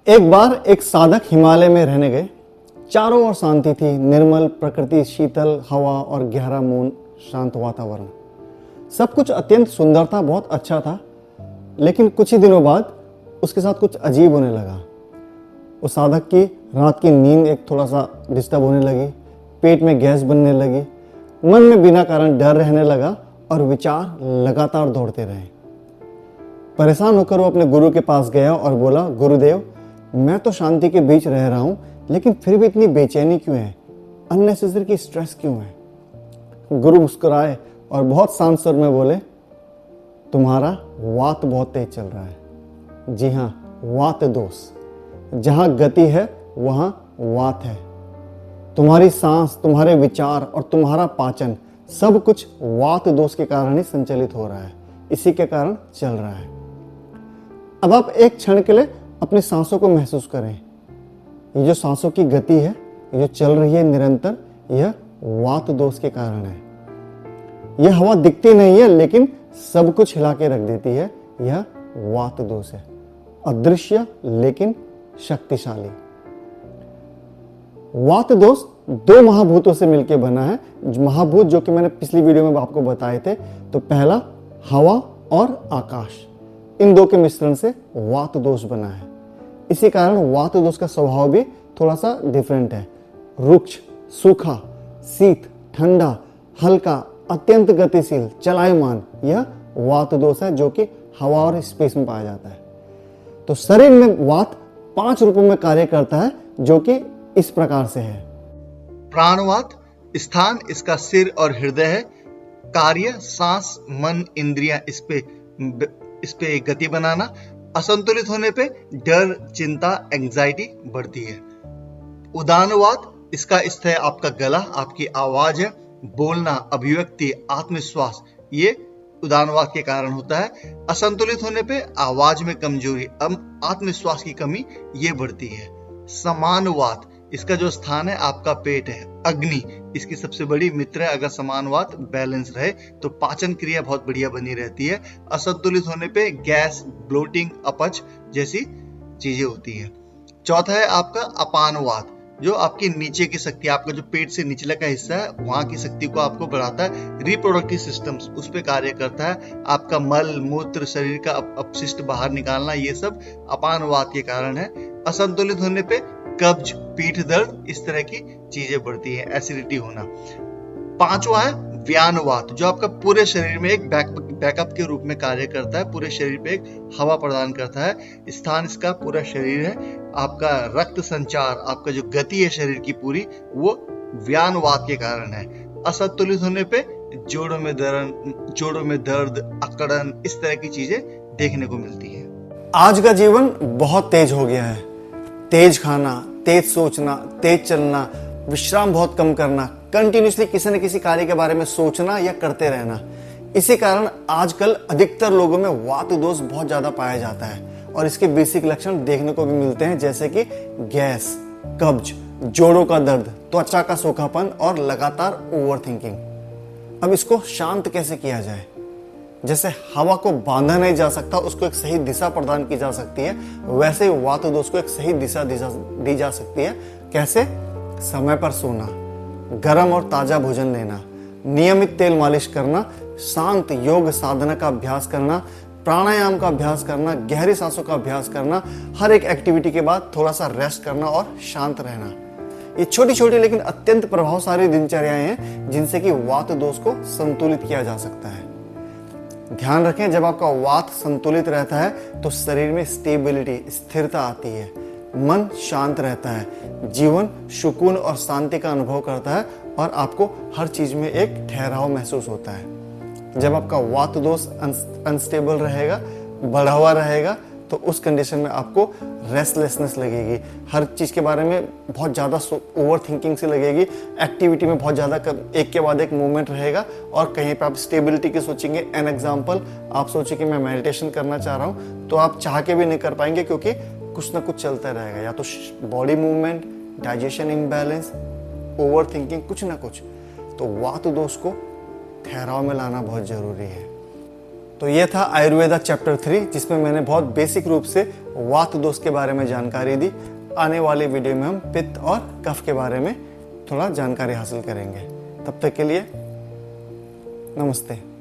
एक बार एक साधक हिमालय में रहने गए। चारों ओर शांति थी, निर्मल प्रकृति, शीतल हवा और गहरा मौन, शांत वातावरण। सब कुछ अत्यंत सुंदर था, बहुत अच्छा था। लेकिन कुछ ही दिनों बाद उसके साथ कुछ अजीब होने लगा। उस साधक की रात की नींद एक थोड़ा सा डिस्टर्ब होने लगी, पेट में गैस बनने लगी, मन में बिना कारण डर रहने लगा और विचार लगातार दौड़ते रहे। परेशान होकर वो अपने गुरु के पास गया और बोला, गुरुदेव, मैं तो शांति के बीच रह रहा हूं, लेकिन फिर भी इतनी बेचैनी क्यों है? अननेसेसरी की स्ट्रेस क्यों है? गुरु मुस्कुराए और बहुत शांत स्वर में बोले, तुम्हारा वात बहुत तेज चल रहा है। जी हाँ, वात दोष। जहां गति है वहां वात है। तुम्हारी सांस, तुम्हारे विचार और तुम्हारा पाचन सब कुछ वात दोष के कारण ही संचालित हो रहा है, इसी के कारण चल रहा है। अब आप एक क्षण के लिए अपनी सांसों को महसूस करें। ये जो सांसों की गति है, ये जो चल रही है निरंतर, यह वात दोष के कारण है। यह हवा दिखती नहीं है, लेकिन सब कुछ हिला के रख देती है। यह वात दोष है, अदृश्य लेकिन शक्तिशाली। वात दोष दो महाभूतों से मिलकर बना है। महाभूत जो कि मैंने पिछली वीडियो में आपको बताए थे। तो पहला हवा और आकाश, इन दो के मिश्रण से वात दोष बना है। इसी कारण वात दोष का स्वभाव भी थोड़ा सा डिफरेंट है। रुक्ष, सूखा, शीत, ठंडा, हल्का, अत्यंत गतिशील, चलायमान, यह वात दोष है जो कि हवा और स्पेस में पाया जाता है। तो शरीर में वात 5 रूपों में कार्य करता है, जो कि इस प्रकार से है। प्राणवात, स्थान इसका सिर और हृदय है। कार्य, सांस, मन, इंद्रियां, इस पे गति बनाना। असंतुलित होने पे डर, चिंता, एंजाइटी बढ़ती है। उदानवात, इसका स्थय आपका गला, आपकी आवाज है। बोलना, अभिव्यक्ति, आत्मविश्वास, ये उदानवात के कारण होता है। असंतुलित होने पे आवाज में कमजोरी, आत्मविश्वास की कमी, ये बढ़ती है। समानवात, इसका जो स्थान है आपका पेट है। अग्नि इसकी सबसे बड़ी मित्र है। अगर समानवात बैलेंस रहे तो पाचन क्रिया बहुत बढ़िया बनी रहती है। असंतुलित होने पे गैस, ब्लोटिंग, अपच जैसी चीजें होती है। चौथा है आपका अपानवात, जो आपकी नीचे की शक्ति, आपका जो पेट से निचले का हिस्सा है, वहां की शक्ति को आपको बढ़ाता है। रिप्रोडक्टिव सिस्टम्स उस पे कार्य करता है। आपका मल मूत्र, शरीर का अपशिष्ट बाहर निकालना, ये सब अपानवात के कारण है। असंतुलित होने पे कब्ज, पीठ दर्द, इस तरह की चीजें बढ़ती है, एसिडिटी होना। पांचवा है व्यानवात, जो आपका पूरे शरीर में एक बैकअप के रूप में कार्य करता है। पूरे शरीर पे एक हवा प्रदान करता है। स्थान इसका पूरा शरीर है। आपका रक्त संचार, आपका जो गति है शरीर की पूरी, वो व्यानवात के कारण है। असंतुलित होने पे जोड़ों में दर्द, अकड़न, इस तरह की चीजें देखने को मिलती है। आज का जीवन बहुत तेज हो गया है। तेज खाना, तेज सोचना, तेज चलना, विश्राम बहुत कम करना, कंटिन्यूसली किसी न किसी कार्य के बारे में सोचना या करते रहना। इसी कारण आजकल अधिकतर लोगों में वात दोष बहुत ज्यादा पाया जाता है और इसके बेसिक लक्षण देखने को भी मिलते हैं, जैसे कि गैस, कब्ज, जोड़ों का दर्द, त्वचा का सूखापन और लगातार ओवरथिंकिंग। अब इसको शांत कैसे किया जाए? जैसे हवा को बांधा नहीं जा सकता, उसको एक सही दिशा प्रदान की जा सकती है, वैसे वात दोष को एक सही दिशा दी जा सकती है। कैसे? समय पर सोना, गर्म और ताजा भोजन लेना, नियमित तेल मालिश करना, शांत योग साधना का अभ्यास करना, प्राणायाम का अभ्यास करना, गहरी सांसों का अभ्यास करना, हर एक एक्टिविटी के बाद थोड़ा सा रेस्ट करना और शांत रहना। ये छोटी छोटी लेकिन अत्यंत प्रभावशाली दिनचर्याएं हैं जिनसे कि वात दोष को संतुलित किया जा सकता है। ध्यान रखें, जब आपका वात संतुलित रहता है तो शरीर में स्टेबिलिटी, स्थिरता आती है, मन शांत रहता है, जीवन सुकून और शांति का अनुभव करता है और आपको हर चीज में एक ठहराव महसूस होता है। जब आपका वात दोष अनस्टेबल रहेगा, बढ़ा हुआ रहेगा, तो उस कंडीशन में आपको रेस्टलेसनेस लगेगी, हर चीज के बारे में बहुत ज्यादा ओवर थिंकिंग से लगेगी, एक्टिविटी में बहुत ज्यादा एक के बाद एक मूवमेंट रहेगा और कहीं पे आप स्टेबिलिटी की सोचेंगे। एन एग्जांपल, आप सोचिए कि मैं मेडिटेशन करना चाह रहा हूं, तो आप चाह के भी नहीं कर पाएंगे, क्योंकि कुछ ना कुछ चलता रहेगा, या तो body movement, digestion imbalance, over thinking, कुछ ना कुछ। तो वात दोष को ठहराव में लाना बहुत जरूरी है। तो ये था आयुर्वेदा चैप्टर 3, जिसमें मैंने बहुत बेसिक रूप से वात दोष के बारे में जानकारी दी। आने वाली वीडियो में हम पित्त और कफ के बारे में थोड़ा जानकारी हासिल करेंगे। तब तक के लिए नमस्ते।